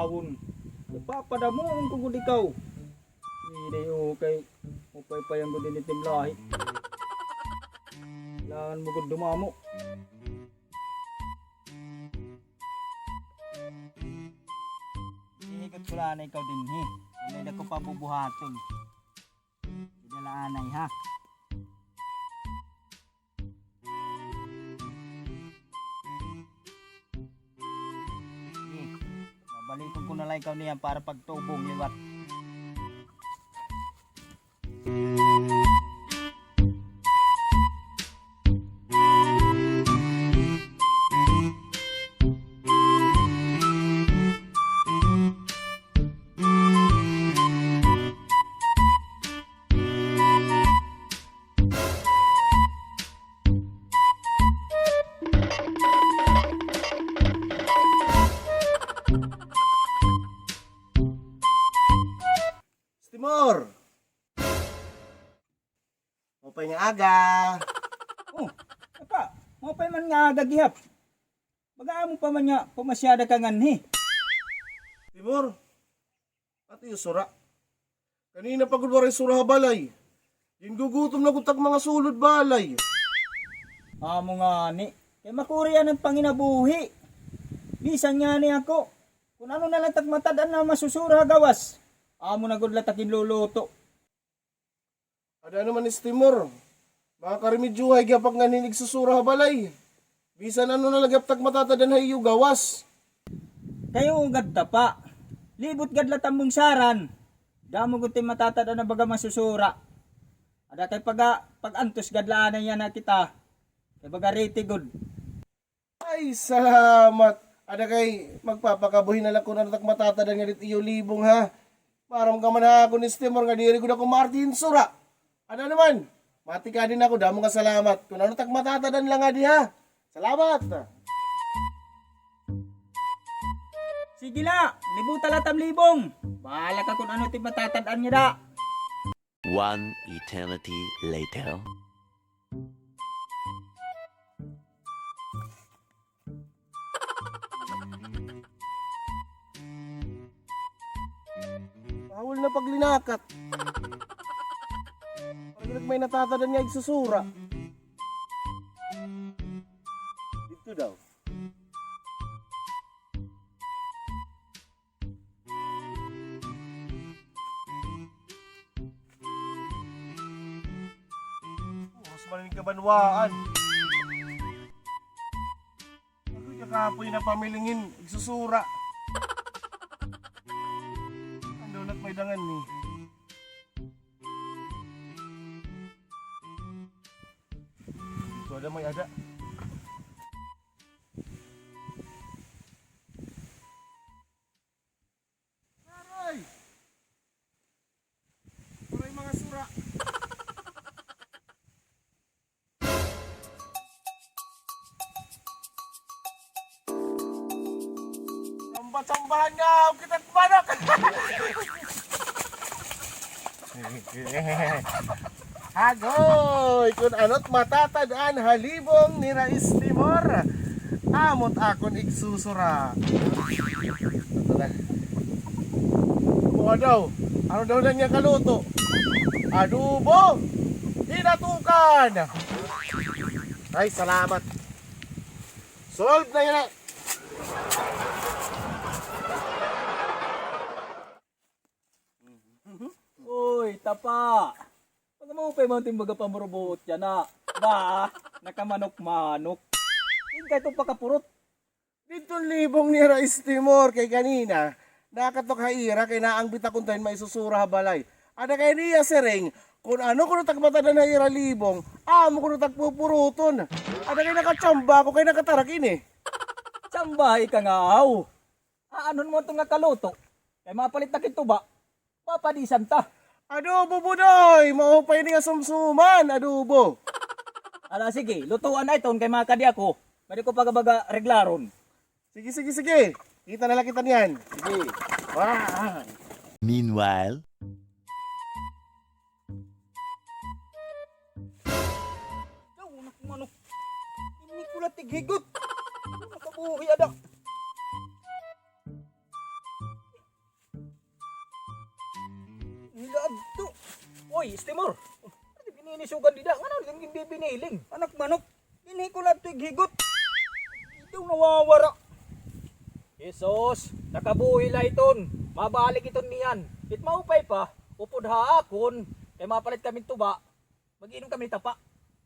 adawon. Papadamo ang kugod ikaw. Hindi okay. Upay pa yung gudin itim lahi. Kailangan mo gud dumamo. Ihigot ko lang ikaw din he. May na ko pabubuhaton. Idalaanay ha. Babalikan ko na lang ikaw niyan para pagtubong liwat. Timor! Mapay nga aga. Oh, apa, mo pa man nga gagihap. Baga mo pa man nga pumasyada ka nganhi. Timor, ati yung sura. Kanina pagod waray sura balay. Gingugutom na kutag mga sulod balay. Amo nga ni, kay makuriya ng panginabuhi. Bisan nga ni ako. Kung ano na lang tagmatadaan na masusura gawas. Amo na gud latakin luluto. Ada naman ni Timor. Mga karimidjuhay gyapag nga ninig susura balay. Bisan ano na lagaptag matatadan hayo gawas. Kayo ugad ta pa. Libot gad latambong saran. Damo gud ti matatadaan na baga masusura. Ada kay pag-antos gad laan yan na kita. Kay baga riti gud. Ay, salamat. Ada kay magpapakabuhin na lang kung ano tak matatadan nga dit iyo libong ha. Parang ka man ako ni Timor nga diri ko na ko Martin sura. Ano naman? Mati ka din ako, damo nga salamat. Kung ano tak matatadan lang nga di ha. Salamat. Sige la, libuta latam libong. Bahala ka kung ano ti matatadaan niya da. One eternity later. Bawal na paglinakat. Parang may natatadan nga igsusura. Dito daw. Mas marinig ka banwaan. Ano yung kapoy na pamilingin igsusura. Andunat may dangan ni. So ada may ada. Aray! Aray mga sura. Sambat-sambahan nga kita panak. Agoy! Kung ano't matatadaan halibong ni Rais Timor, amot akon igsusura. Buha daw, ano daw lang niya kaluto? Adobo! Hinatukan! Ay, salamat. Solve na yun. Uy, tapa. Pag mo pa yung timbaga pamurubot yan na. Ba, nakamanok-manok. Hindi ka ito pakapurot. Dito libong ni Rais Timor kay kanina. Nakatok haira kay naangbit akong tayo may susura balay. Ada kay niya sering, kung ano kung tagmata na haira libong, amo kung tagpupuruton. Ada kay nakachamba ko kay nakatarakin eh. Sambahay ka nga aw. Aanon mo ito nga kaluto. Kay mapalit na kito ba? Papadisan ta. Adobo budoy, maupay ni nga sumsuman, adobo. Ala sige, lutuan na ito kay mga kadi ako. Pwede ko pagabaga reglaron. Sige, sige, sige. Kita na lang kita niyan. Sige. Wah. Meanwhile, Ikaw, manok. Hindi ko na tighigot. Makabuhi ada. Oy, Stimor. Ano bininisugan dida? Ano hindi biniling? Anak manok, hindi ko lang ito'y gigot. Ito nawawara. Jesus, nakabuhi la iton. Mabalik iton niyan. It maupay pa, upod haakon. Kay mapalit kami tuba. Mag-inom kami tapa.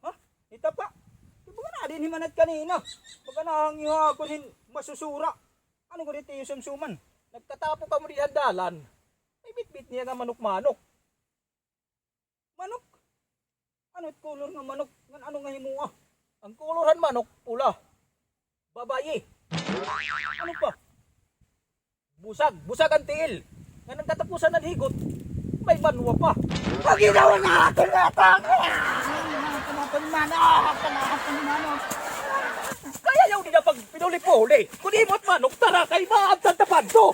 Ha? Itapa. Di ba na din himanat kanina? Baka nahangiha ako masusura. Ano ko dito yung sumsuman? Nagkatapo ka mo di handalan. May bit-bit niya nga manok-manok. Manok? Ano't color nga manok? Ngan ano nga himuha? Ang kuluran manok, pula. Babayi. Ano pa? Busag ang tiil. Nga nang katapusan ng higot, may banwa pa. Pag ginawa na atin na manok! Kaya yaw di na pag pinuli-puli. Kung imot manok, tara kay maabsan tapad to.